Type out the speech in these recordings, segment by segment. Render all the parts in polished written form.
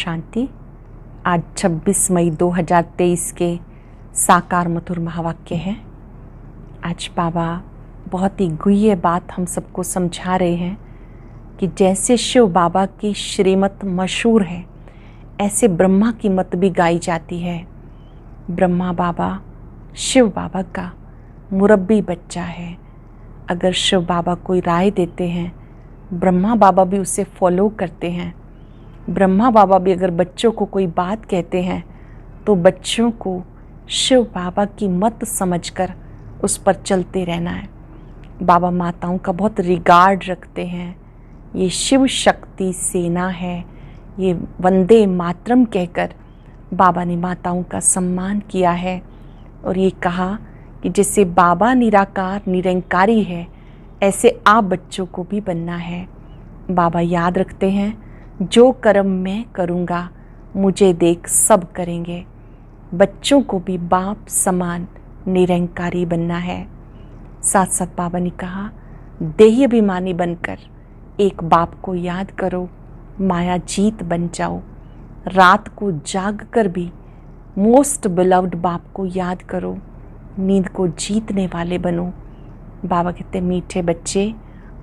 शांति। आज 26 मई 2023 के साकार मधुर महावाक्य हैं। आज बाबा बहुत ही गुह्य बात हम सबको समझा रहे हैं कि जैसे शिव बाबा की श्रीमत मशहूर है, ऐसे ब्रह्मा की मत भी गाई जाती है। ब्रह्मा बाबा शिव बाबा का मुरब्बी बच्चा है। अगर शिव बाबा कोई राय देते हैं, ब्रह्मा बाबा भी उसे फॉलो करते हैं। ब्रह्मा बाबा भी अगर बच्चों को कोई बात कहते हैं तो बच्चों को शिव बाबा की मत समझकर उस पर चलते रहना है। बाबा माताओं का बहुत रिगार्ड रखते हैं। ये शिव शक्ति सेना है, ये वंदे मातरम कहकर बाबा ने माताओं का सम्मान किया है और ये कहा कि जैसे बाबा निराकार निरंकारी है, ऐसे आप बच्चों को भी बनना है। बाबा याद रखते हैं, जो कर्म मैं करूँगा मुझे देख सब करेंगे। बच्चों को भी बाप समान निरंकारी बनना है। साथ साथ बाबा ने कहा, देही अभिमानी बनकर एक बाप को याद करो, माया जीत बन जाओ। रात को जाग कर भी मोस्ट बिलव्ड बाप को याद करो, नींद को जीतने वाले बनो। बाबा कहते, मीठे बच्चे,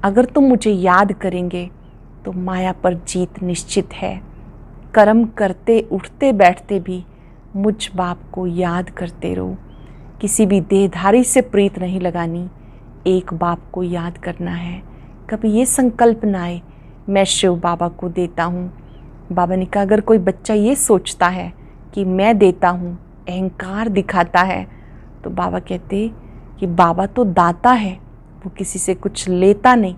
अगर तुम मुझे याद करेंगे तो माया पर जीत निश्चित है। कर्म करते उठते बैठते भी मुझ बाप को याद करते रहो। किसी भी देहधारी से प्रीत नहीं लगानी, एक बाप को याद करना है। कभी ये संकल्प ना आए मैं शिव बाबा को देता हूँ। बाबा ने कहा, अगर कोई बच्चा ये सोचता है कि मैं देता हूँ, अहंकार दिखाता है, तो बाबा कहते कि बाबा तो दाता है, वो किसी से कुछ लेता नहीं,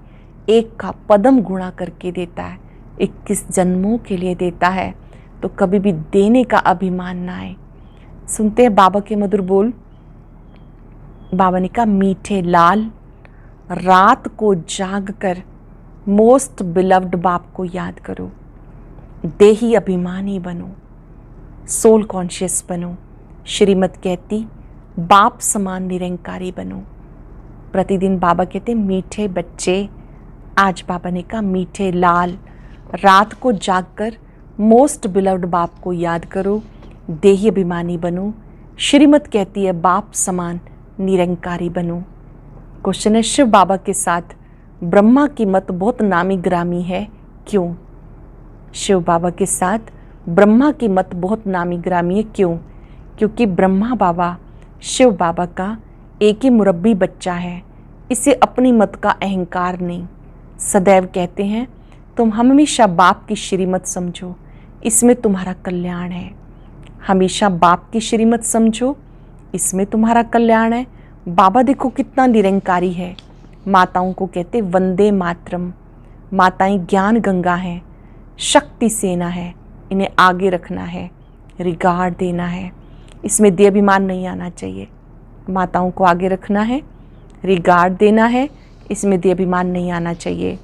एक का पदम गुणा करके देता है, 21 जन्मों के लिए देता है। तो कभी भी देने का अभिमान ना आए। सुनते हैं बाबा के मधुर बोल। बाबा ने कहा, मीठे लाल, रात को जाग कर मोस्ट बिलव्ड बाप को याद करो। देही अभिमानी बनो, सोल कॉन्शियस बनो। श्रीमत कहती, बाप समान निरंकारी बनो। प्रतिदिन बाबा कहते, मीठे बच्चे। आज बाबा ने कहा, मीठे लाल, रात को जागकर मोस्ट बिलव्ड बाप को याद करो, देही अभिमानी बनो। श्रीमत कहती है, बाप समान निरंकारी बनो। क्वेश्चन है, शिव बाबा के साथ ब्रह्मा की मत बहुत नामी ग्रामी है, क्यों? शिव बाबा के साथ ब्रह्मा की मत बहुत नामी ग्रामी है, क्यों? क्योंकि ब्रह्मा बाबा शिव बाबा का एक ही मुरब्बी बच्चा है। इसे अपनी मत का अहंकार नहीं। सदैव कहते हैं, तुम हमेशा बाप की श्रीमत समझो, इसमें तुम्हारा कल्याण है। हमेशा बाप की श्रीमत समझो, इसमें तुम्हारा कल्याण है। बाबा देखो कितना निरंकारी है। माताओं को कहते वंदे मातरम। माताएं ज्ञान गंगा हैं, शक्ति सेना है, इन्हें आगे रखना है, रिगार्ड देना है। इसमें देहाभिमान नहीं आना चाहिए। माताओं को आगे रखना है, रिगार्ड देना है, इसमें देहाभिमान नहीं आना चाहिए।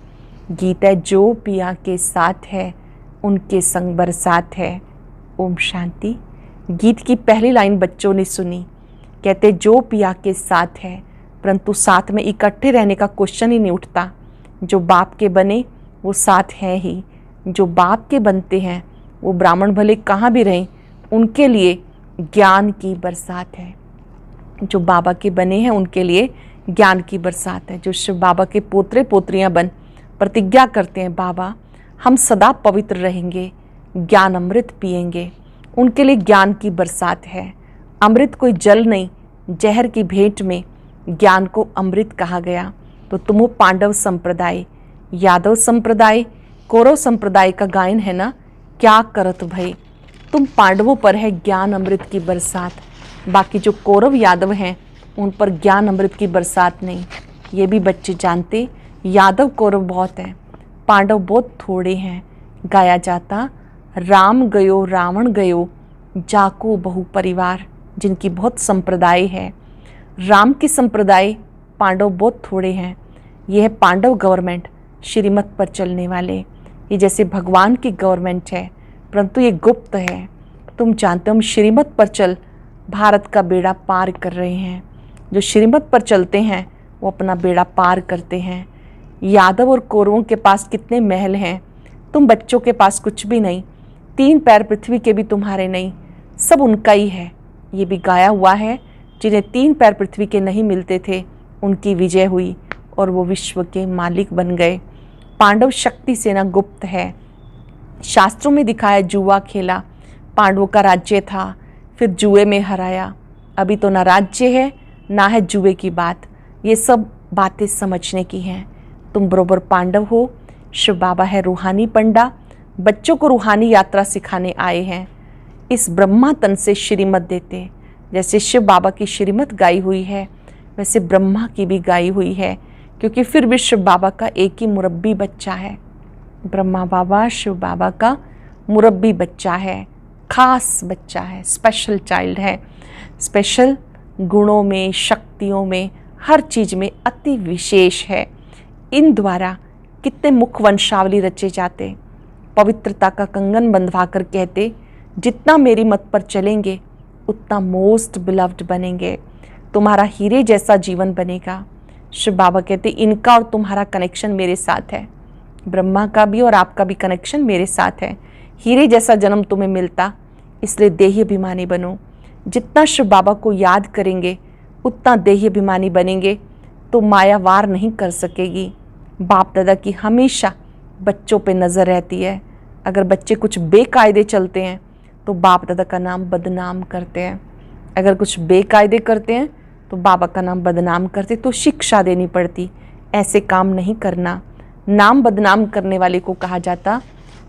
गीत है, जो पिया के साथ है उनके संग बरसात है। ओम शांति। गीत की पहली लाइन बच्चों ने सुनी, कहते जो पिया के साथ है, परंतु साथ में इकट्ठे रहने का क्वेश्चन ही नहीं उठता। जो बाप के बने वो साथ हैं ही। जो बाप के बनते हैं वो ब्राह्मण भले कहाँ भी रहें, उनके लिए ज्ञान की बरसात है। जो बाबा के बने हैं उनके लिए ज्ञान की बरसात है। जो शिव बाबा के पोतरे पोतरियां बन प्रतिज्ञा करते हैं, बाबा हम सदा पवित्र रहेंगे, ज्ञान अमृत पिएंगे, उनके लिए ज्ञान की बरसात है। अमृत कोई जल नहीं, जहर की भेंट में ज्ञान को अमृत कहा गया। तो तुम हो पांडव संप्रदाय, यादव संप्रदाय, कौरव संप्रदाय का गायन है ना, क्या करत भई, तुम पांडवों पर है ज्ञान अमृत की बरसात। बाकी जो कौरव यादव हैं उन पर ज्ञान अमृत की बरसात नहीं। ये भी बच्चे जानते, यादव कौरव बहुत हैं, पांडव बहुत थोड़े हैं। गाया जाता, राम गयो रावण गयो, जाको बहु परिवार, जिनकी बहुत संप्रदाय है। राम की संप्रदाय, पांडव बहुत थोड़े हैं। यह है पांडव गवर्नमेंट, श्रीमत पर चलने वाले। ये जैसे भगवान की गवर्नमेंट है, परंतु ये गुप्त है। तुम जानते हो, हम श्रीमत पर चल भारत का बेड़ा पार कर रहे हैं। जो श्रीमत पर चलते हैं वो अपना बेड़ा पार करते हैं। यादव और कौरवों के पास कितने महल हैं, तुम बच्चों के पास कुछ भी नहीं। 3 पैर पृथ्वी के भी तुम्हारे नहीं, सब उनका ही है। ये भी गाया हुआ है, जिन्हें 3 पैर पृथ्वी के नहीं मिलते थे उनकी विजय हुई और वो विश्व के मालिक बन गए। पांडव शक्ति से न गुप्त है। शास्त्रों में दिखाया जुआ खेला, पांडवों का राज्य था, फिर जुए में हराया। अभी तो ना राज्य है ना है जुए की बात। ये सब बातें समझने की हैं। तुम बरोबर पांडव हो। शिव बाबा है रूहानी पंडा, बच्चों को रूहानी यात्रा सिखाने आए हैं। इस ब्रह्मा तन से श्रीमत देते। जैसे शिव बाबा की श्रीमत गाई हुई है, वैसे ब्रह्मा की भी गाई हुई है, क्योंकि फिर भी शिव बाबा का एक ही मुरब्बी बच्चा है। ब्रह्मा बाबा शिव बाबा का मुरब्बी बच्चा है, खास बच्चा है, स्पेशल चाइल्ड है। स्पेशल गुणों में, शक्तियों में, हर चीज़ में अति विशेष है। इन द्वारा कितने मुख वंशावली रचे जाते। पवित्रता का कंगन बंधवा कर कहते, जितना मेरी मत पर चलेंगे उतना मोस्ट बिलव्ड बनेंगे, तुम्हारा हीरे जैसा जीवन बनेगा। शिव बाबा कहते, इनका और तुम्हारा कनेक्शन मेरे साथ है। ब्रह्मा का भी और आपका भी कनेक्शन मेरे साथ है। हीरे जैसा जन्म तुम्हें मिलता, इसलिए देही अभिमानी बनो। जितना शिव बाबा को याद करेंगे उतना देही अभिमानी बनेंगे, तो माया वार नहीं कर सकेगी। बाप दादा की हमेशा बच्चों पे नज़र रहती है। अगर बच्चे कुछ बेकायदे चलते हैं तो बाप दादा का नाम बदनाम करते हैं। अगर कुछ बेकायदे करते हैं तो बाबा का नाम बदनाम करते, तो शिक्षा देनी पड़ती, ऐसे काम नहीं करना। नाम बदनाम करने वाले को कहा जाता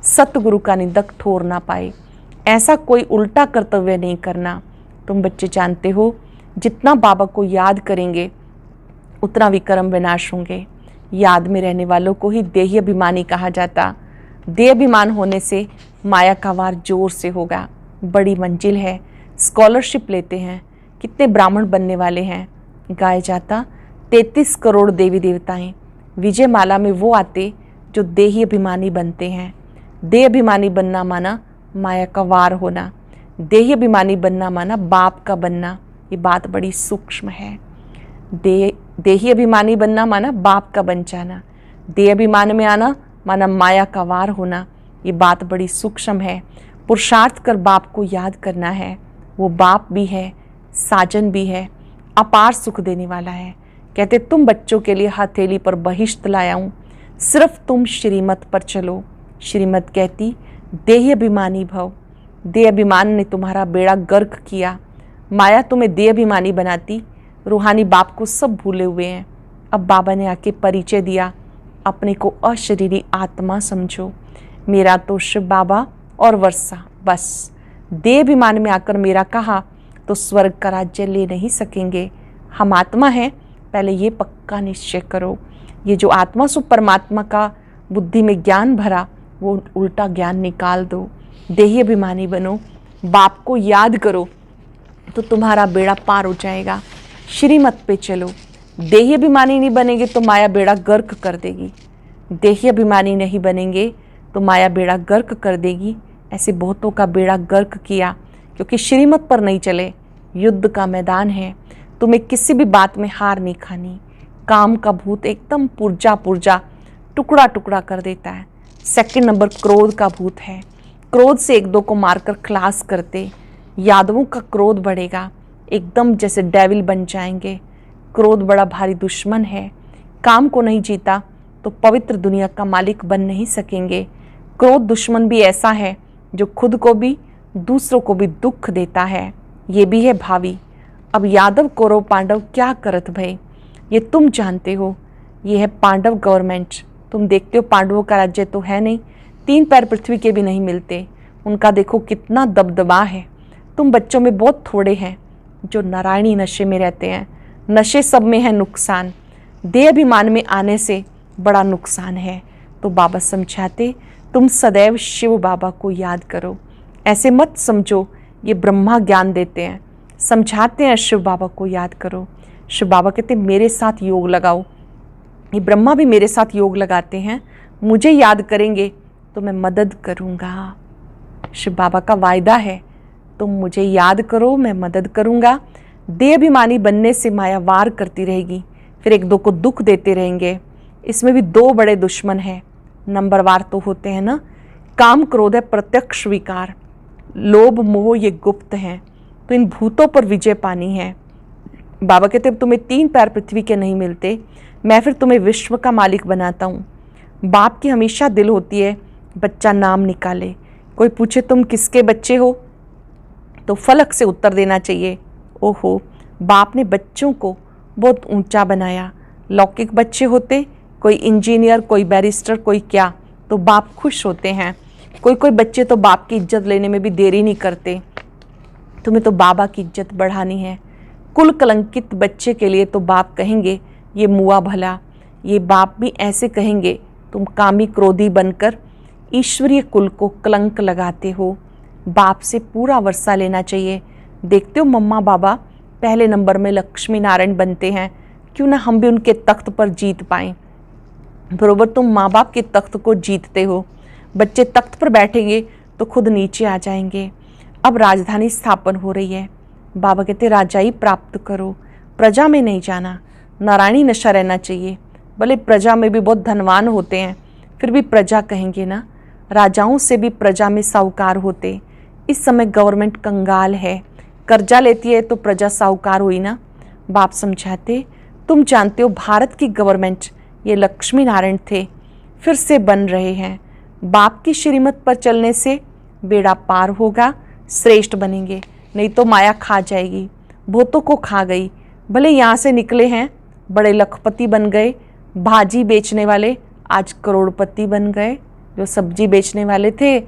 सतगुरु का निंदक ठोर ना पाए। ऐसा कोई उल्टा कर्तव्य नहीं करना। तुम बच्चे जानते हो, जितना बाबा को याद करेंगे उतना विक्रम विनाश होंगे। याद में रहने वालों को ही देही अभिमानी कहा जाता। देह अभिमान होने से माया का वार जोर से होगा। बड़ी मंजिल है, स्कॉलरशिप लेते हैं, कितने ब्राह्मण बनने वाले हैं। गाया जाता 33 करोड़ देवी देवताएं। विजय माला में वो आते जो देही अभिमानी बनते हैं। देह अभिमानी बनना माना माया का वार होना, देही अभिमानी बनना माना बाप का बनना। ये बात बड़ी सूक्ष्म है। देही अभिमानी बनना माना बाप का बन जाना, देह अभिमान में आना माना माया का वार होना। ये बात बड़ी सूक्ष्म है। पुरुषार्थ कर बाप को याद करना है। वो बाप भी है, साजन भी है, अपार सुख देने वाला है। कहते, तुम बच्चों के लिए हथेली पर बहिश्त लाया हूँ, सिर्फ तुम श्रीमत पर चलो। श्रीमत कहती, देह अभिमानी भव। देह अभिमान ने तुम्हारा बेड़ा गर्क किया। माया तुम्हें देह अभिमानी बनाती। रूहानी बाप को सब भूले हुए हैं। अब बाबा ने आके परिचय दिया, अपने को अशरीरी आत्मा समझो। मेरा तो शिव बाबा और वर्षा, बस। देह अभिमान में आकर मेरा कहा तो स्वर्ग का राज्य ले नहीं सकेंगे। हम आत्मा हैं, पहले ये पक्का निश्चय करो। ये जो आत्मा सो परमात्मा का बुद्धि में ज्ञान भरा, वो उल्टा ज्ञान निकाल दो। देही अभिमानी बनो, बाप को याद करो, तो तुम्हारा बेड़ा पार हो जाएगा। श्रीमत पे चलो। देही अभिमानी नहीं बनेंगे तो माया बेड़ा गर्क कर देगी। देही अभिमानी नहीं बनेंगे तो माया बेड़ा गर्क कर देगी। ऐसे बहुतों का बेड़ा गर्क किया, क्योंकि श्रीमत पर नहीं चले। युद्ध का मैदान है, तुम्हें किसी भी बात में हार नहीं खानी। काम का भूत एकदम पुर्जा पुर्जा टुकड़ा टुकड़ा कर देता है। सेकंड नंबर क्रोध का भूत है। क्रोध से एक दो को मारकर खलास करते। यादवों का क्रोध बढ़ेगा, एकदम जैसे डेविल बन जाएंगे। क्रोध बड़ा भारी दुश्मन है। काम को नहीं जीता तो पवित्र दुनिया का मालिक बन नहीं सकेंगे। क्रोध दुश्मन भी ऐसा है जो खुद को भी दूसरों को भी दुख देता है। ये भी है भावी। अब यादव कौरव पांडव क्या करत भय, ये तुम जानते हो। ये है पांडव गवर्नमेंट। तुम देखते हो पांडवों का राज्य तो है नहीं, 3 पैर पृथ्वी के भी नहीं मिलते। उनका देखो कितना दबदबा है। तुम बच्चों में बहुत थोड़े हैं जो नारायणी नशे में रहते हैं। नशे सब में है नुकसान। देह अभिमान में आने से बड़ा नुकसान है। तो बाबा समझाते, तुम सदैव शिव बाबा को याद करो। ऐसे मत समझो ये ब्रह्मा ज्ञान देते हैं, समझाते हैं शिव बाबा को याद करो। शिव बाबा कहते मेरे साथ योग लगाओ। ये ब्रह्मा भी मेरे साथ योग लगाते हैं। मुझे याद करेंगे तो मैं मदद करूँगा। शिव बाबा का वायदा है, तुम मुझे याद करो, मैं मदद करूँगा। देह अभिमानी बनने से माया वार करती रहेगी, फिर एक दो को दुख देते रहेंगे। इसमें भी 2 बड़े दुश्मन हैं। नंबरवार तो होते हैं ना, काम क्रोध है प्रत्यक्ष विकार, लोभ मोह ये गुप्त हैं, तो इन भूतों पर विजय पानी है। बाबा कहते अब तुम्हें 3 पैर पृथ्वी के नहीं मिलते, मैं फिर तुम्हें विश्व का मालिक बनाता हूँ। बाप की हमेशा दिल होती है बच्चा नाम निकाले। कोई पूछे तुम किसके बच्चे हो, तो फलक से उत्तर देना चाहिए, ओहो बाप ने बच्चों को बहुत ऊंचा बनाया। लौकिक बच्चे होते, कोई इंजीनियर, कोई बैरिस्टर, कोई क्या, तो बाप खुश होते हैं। कोई कोई बच्चे तो बाप की इज्जत लेने में भी देरी नहीं करते। तुम्हें तो बाबा की इज्जत बढ़ानी है। कुल कलंकित बच्चे के लिए तो बाप कहेंगे ये मुआ भला, ये बाप भी ऐसे कहेंगे तुम कामी क्रोधी बनकर ईश्वरीय कुल को कलंक लगाते हो। बाप से पूरा वर्षा लेना चाहिए। देखते हो मम्मा बाबा पहले नंबर में लक्ष्मी नारायण बनते हैं, क्यों ना हम भी उनके तख्त पर जीत पाएं। बरोबर तुम माँ बाप के तख्त को जीतते हो। बच्चे तख्त पर बैठेंगे तो खुद नीचे आ जाएंगे। अब राजधानी स्थापन हो रही है। बाबा कहते राजाई प्राप्त करो, प्रजा में नहीं जाना। नारायणी नशा रहना चाहिए। भले प्रजा में भी बहुत धनवान होते हैं, फिर भी प्रजा कहेंगे ना, राजाओं से भी प्रजा में साहूकार होते। इस समय गवर्नमेंट कंगाल है, कर्जा लेती है तो प्रजा साहूकार हुई ना। बाप समझाते तुम जानते हो भारत की गवर्नमेंट ये लक्ष्मी नारायण थे, फिर से बन रहे हैं। बाप की श्रीमत पर चलने से बेड़ा पार होगा, श्रेष्ठ बनेंगे, नहीं तो माया खा जाएगी। भूतों को खा गई। भले यहाँ से निकले हैं, बड़े लखपति बन गए। भाजी बेचने वाले आज करोड़पति बन गए। जो सब्जी बेचने वाले थे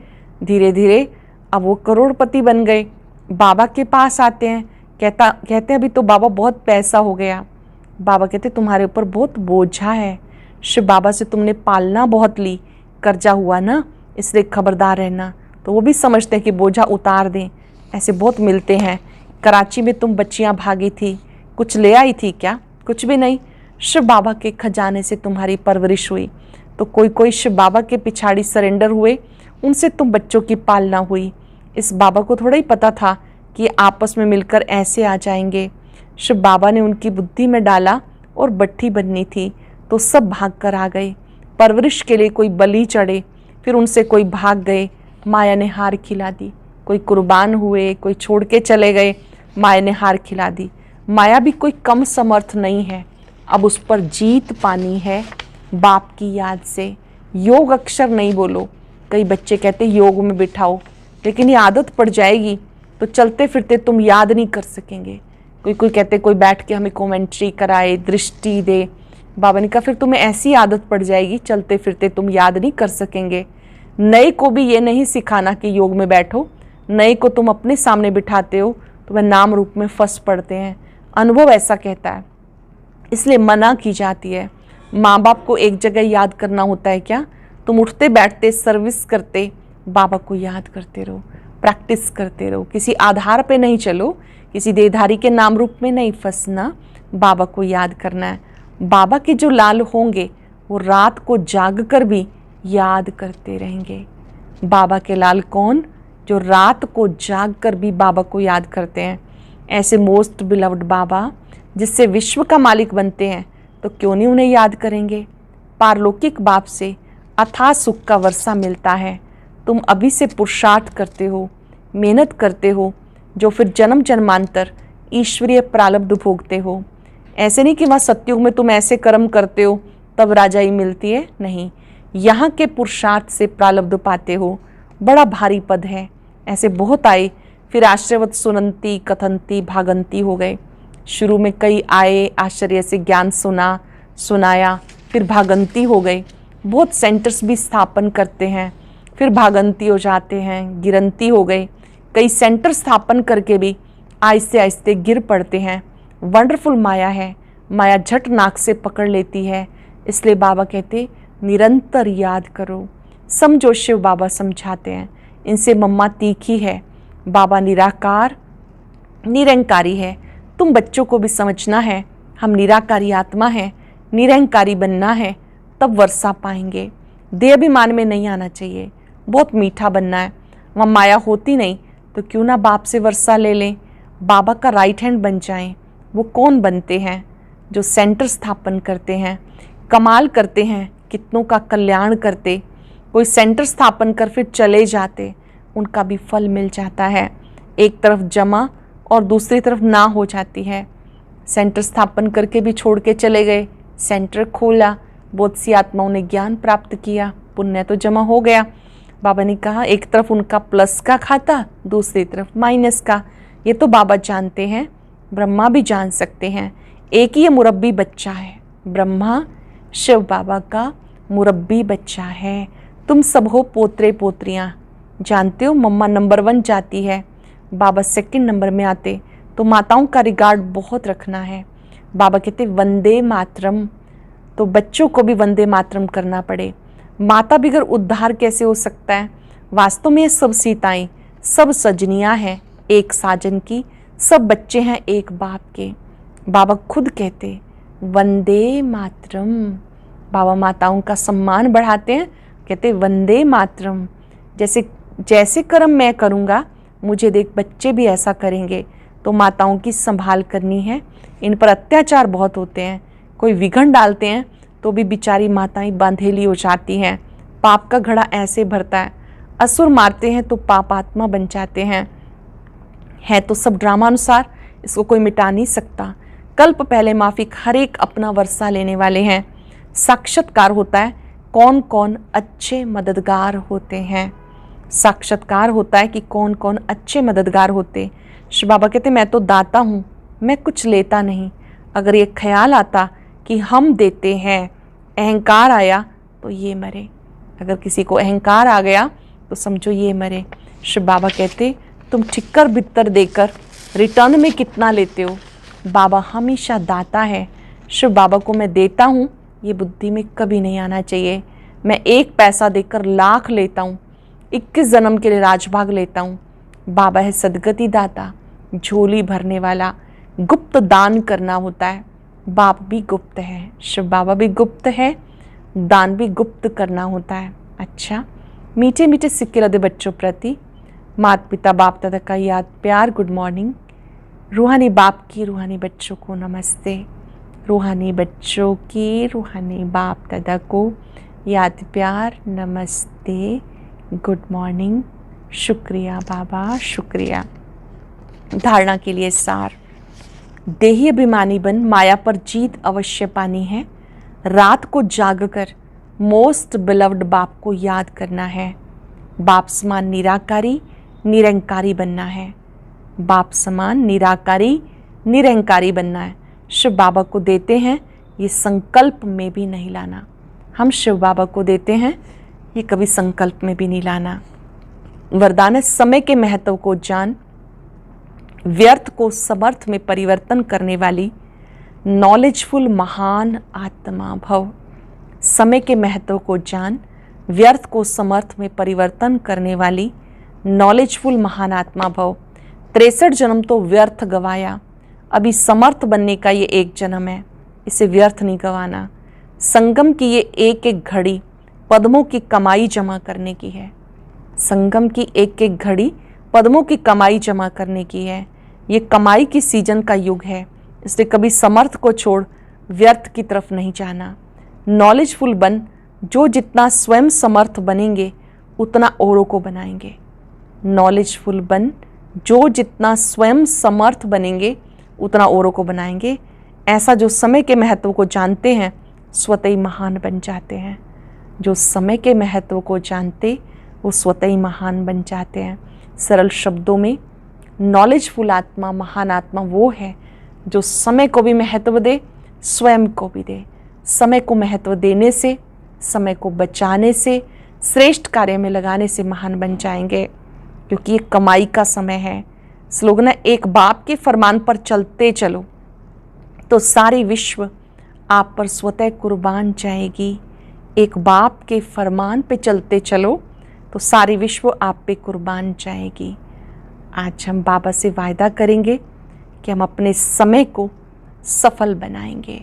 धीरे धीरे अब वो करोड़पति बन गए। बाबा के पास आते हैं, कहते हैं अभी तो बाबा बहुत पैसा हो गया। बाबा कहते तुम्हारे ऊपर बहुत बोझा है, शिव बाबा से तुमने पालना बहुत ली, कर्जा हुआ ना, इसलिए खबरदार रहना। तो वो भी समझते हैं कि बोझा उतार दें। ऐसे बहुत मिलते हैं। कराची में तुम बच्चियां भागी थी, कुछ ले आई थी क्या? कुछ भी नहीं। शिव बाबा के खजाने से तुम्हारी परवरिश हुई। तो कोई कोई शिव बाबा के पिछाड़ी सरेंडर हुए, उनसे तुम बच्चों की पालना हुई। इस बाबा को थोड़ा ही पता था कि आपस में मिलकर ऐसे आ जाएंगे। शिव बाबा ने उनकी बुद्धि में डाला और बट्ठी बननी थी तो सब भाग कर आ गए। परवरिश के लिए कोई बलि चढ़े, फिर उनसे कोई भाग गए, माया ने हार खिला दी। कोई कुर्बान हुए, कोई छोड़ के चले गए, माया ने हार खिला दी। माया भी कोई कम समर्थ नहीं है, अब उस पर जीत पानी है बाप की याद से। योग अक्षर नहीं बोलो। कई बच्चे कहते योग में बिठाओ, लेकिन ये आदत पड़ जाएगी तो चलते फिरते तुम याद नहीं कर सकेंगे। कोई कोई कहते कोई बैठ के हमें कमेंट्री कराए, दृष्टि दे। बाबा ने कहा फिर तुम्हें ऐसी आदत पड़ जाएगी, चलते फिरते तुम याद नहीं कर सकेंगे। नए को भी ये नहीं सिखाना कि योग में बैठो। नए को तुम अपने सामने बिठाते हो तो वह नाम रूप में फंस पड़ते हैं। अनुभव ऐसा कहता है, इसलिए मना की जाती है। माँ बाप को एक जगह याद करना होता है क्या? तुम उठते बैठते सर्विस करते बाबा को याद करते रहो, प्रैक्टिस करते रहो। किसी आधार पे नहीं चलो, किसी देहधारी के नाम रूप में नहीं फंसना, बाबा को याद करना है। बाबा के जो लाल होंगे वो रात को जाग कर भी याद करते रहेंगे। बाबा के लाल कौन? जो रात को जाग कर भी बाबा को याद करते हैं। ऐसे मोस्ट बिलव्ड बाबा जिससे विश्व का मालिक बनते हैं, तो क्यों नहीं उन्हें याद करेंगे। पारलौकिक बाप से अथाह सुख का वर्षा मिलता है। तुम अभी से पुरुषार्थ करते हो, मेहनत करते हो, जो फिर जन्म जन्मांतर ईश्वरीय प्रारब्ध भोगते हो। ऐसे नहीं कि वहाँ सत्युग में तुम ऐसे कर्म करते हो तब राजाई मिलती है, नहीं। यहाँ के पुरुषार्थ से प्रारब्ध पाते हो। बड़ा भारी पद है। ऐसे बहुत आए, फिर आश्रयवत सुनंती कथंती भागंती हो गए। शुरू में कई आए, आश्चर्य से ज्ञान सुना सुनाया, फिर भागंती हो गए। बहुत सेंटर्स भी स्थापन करते हैं, फिर भागंती हो जाते हैं, गिरंती हो गए। कई सेंटर स्थापन करके भी आहिस्ते आहिस्ते गिर पड़ते हैं। वंडरफुल माया है। माया झट नाक से पकड़ लेती है। इसलिए बाबा कहते निरंतर याद करो। समझो, शिव बाबा समझाते हैं। इनसे मम्मा तीखी है, बाबा निराकार निरंकारी है। तुम बच्चों को भी समझना है, हम निराकारी आत्मा हैं, निरंकारी बनना है, तब वर्षा पाएंगे। देहाभिमान में नहीं आना चाहिए, बहुत मीठा बनना है। वहाँ माया होती नहीं तो क्यों ना बाप से वर्षा ले लें, बाबा का राइट हैंड बन जाएं। वो कौन बनते हैं? जो सेंटर स्थापन करते हैं, कमाल करते हैं, कितनों का कल्याण करते। कोई सेंटर स्थापन कर फिर चले जाते, उनका भी फल मिल जाता है। एक तरफ जमा और दूसरी तरफ ना हो जाती है। सेंटर स्थापन करके भी छोड़ के चले गए, सेंटर खोला, बहुत सी आत्माओं ने ज्ञान प्राप्त किया, पुण्य तो जमा हो गया। बाबा ने कहा एक तरफ उनका प्लस का खाता, दूसरी तरफ माइनस का। ये तो बाबा जानते हैं, ब्रह्मा भी जान सकते हैं। एक ही ये मुरब्बी बच्चा है, ब्रह्मा शिव बाबा का मुरब्बी बच्चा है। तुम सब हो पोतरे पोतरियाँ। जानते हो मम्मा नंबर 1 जाती है, बाबा सेकंड नंबर में आते, तो माताओं का रिगार्ड बहुत रखना है। बाबा कहते वंदे मातरम, तो बच्चों को भी वंदे मातरम करना पड़े। माता बिगर उद्धार कैसे हो सकता है? वास्तव में ये सब सीताएं, सब सजनियाँ हैं एक साजन की, सब बच्चे हैं एक बाप के। बाबा खुद कहते वंदे मातरम। बाबा माताओं का सम्मान बढ़ाते हैं, कहते वंदे मातरम। जैसे जैसे कर्म मैं करूँगा, मुझे देख बच्चे भी ऐसा करेंगे। तो माताओं की संभाल करनी है। इन पर अत्याचार बहुत होते हैं, कोई विघन डालते हैं तो भी बेचारी माताएं बांधेली हो जाती हैं। पाप का घड़ा ऐसे भरता है, असुर मारते हैं तो पाप आत्मा बन जाते हैं। है तो सब ड्रामानुसार, इसको कोई मिटा नहीं सकता। कल्प पहले माफिक हर एक अपना वर्षा लेने वाले हैं। साक्षात्कार होता है कौन कौन अच्छे मददगार होते हैं। साक्षात्कार होता है कि कौन कौन अच्छे मददगार होते। श्री बाबा कहते मैं तो दाता हूँ, मैं कुछ लेता नहीं। अगर ये ख्याल आता कि हम देते हैं, अहंकार आया तो ये मरे। अगर किसी को अहंकार आ गया तो समझो ये मरे। श्री बाबा कहते तुम ठिक्कर बित्तर देकर रिटर्न में कितना लेते हो। बाबा हमेशा दाता है। शिव बाबा को मैं देता हूँ, ये बुद्धि में कभी नहीं आना चाहिए। मैं 1 पैसा देकर लाख लेता हूँ, 21 जन्म के लिए राजभाग लेता हूँ। बाबा है सदगति दाता, झोली भरने वाला। गुप्त दान करना होता है। बाप भी गुप्त है, शिव बाबा भी गुप्त है, दान भी गुप्त करना होता है। अच्छा, मीठे मीठे सिक्के लदे बच्चों प्रति माता पिता बाप दादा का याद प्यार गुड मॉर्निंग। रूहानी बाप की रूहानी बच्चों को नमस्ते। रूहानी बच्चों की रूहानी बाप दादा को याद प्यार नमस्ते, गुड मॉर्निंग। शुक्रिया बाबा, शुक्रिया। धारणा के लिए सार। देही अभिमानी बन माया पर जीत अवश्य पानी है। रात को जागकर मोस्ट बिलव्ड बाप को याद करना है। बाप समान निराकारी निरंकारी बनना है। बाप समान निराकारी निरंकारी बनना है। शिव बाबा को देते हैं, ये संकल्प में भी नहीं लाना। हम शिव बाबा को देते हैं, ये कभी संकल्प में भी नहीं लाना। वरदान है समय के महत्व को जान, व्यर्थ को समर्थ में परिवर्तन करने वाली नॉलेजफुल महान आत्मा भव। समय के महत्व को जान, व्यर्थ को समर्थ में परिवर्तन करने वाली नॉलेजफुल महान आत्मा भव। 63 जन्म तो व्यर्थ गवाया, अभी समर्थ बनने का ये 1 जन्म है, इसे व्यर्थ नहीं गवाना। संगम की ये एक एक घड़ी पद्मों की कमाई जमा करने की है। संगम की एक एक घड़ी पद्मों की कमाई जमा करने की है। ये कमाई की सीजन का युग है, इसलिए कभी समर्थ को छोड़ व्यर्थ की तरफ नहीं जाना। नॉलेजफुल बन, जो जितना स्वयं समर्थ बनेंगे उतना औरों को बनाएंगे। नॉलेजफुल बन, जो जितना स्वयं समर्थ बनेंगे उतना औरों को बनाएंगे। ऐसा जो समय के महत्व को जानते हैं स्वतः ही महान बन जाते हैं। जो समय के महत्व को जानते वो स्वतः ही महान बन जाते हैं। सरल शब्दों में नॉलेजफुल आत्मा, महान आत्मा वो है जो समय को भी महत्व दे, स्वयं को भी दे। समय को महत्व देने से, समय को बचाने से, श्रेष्ठ कार्य में लगाने से महान बन जाएंगे, क्योंकि ये कमाई का समय है। स्लोगन है एक बाप के फरमान पर चलते चलो तो सारी विश्व आप पर स्वतः कुर्बान जाएगी। एक बाप के फरमान पे चलते चलो तो सारी विश्व आप पे कुर्बान जाएगी। आज हम बाबा से वायदा करेंगे कि हम अपने समय को सफल बनाएंगे।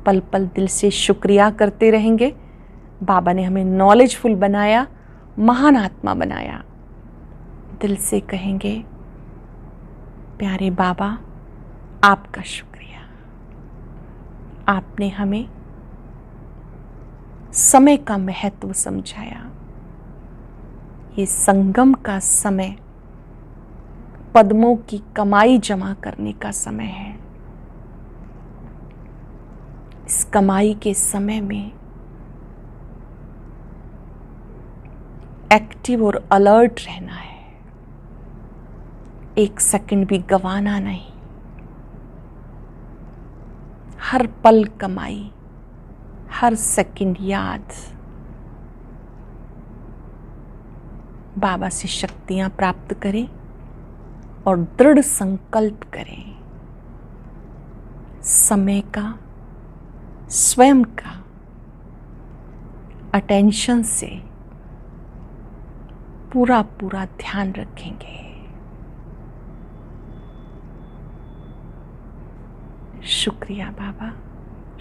पल पल दिल से शुक्रिया करते रहेंगे। बाबा ने हमें नॉलेजफुल बनाया, महान आत्मा बनाया। दिल से कहेंगे प्यारे बाबा आपका शुक्रिया, आपने हमें समय का महत्व समझाया। ये संगम का समय पद्मों की कमाई जमा करने का समय है। इस कमाई के समय में एक्टिव और अलर्ट रहना है, एक सेकंड भी गंवाना नहीं। हर पल कमाई, हर सेकंड याद। बाबा से शक्तियां प्राप्त करें और दृढ़ संकल्प करें। समय का, स्वयं का अटेंशन से पूरा पूरा ध्यान रखेंगे। शुक्रिया बाबा,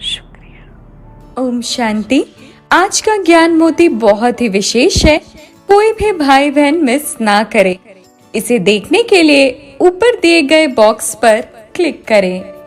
शुक्रिया। ओम शांति। आज का ज्ञान मोती बहुत ही विशेष है, कोई भी भाई बहन मिस ना करे। इसे देखने के लिए ऊपर दिए गए बॉक्स पर क्लिक करें।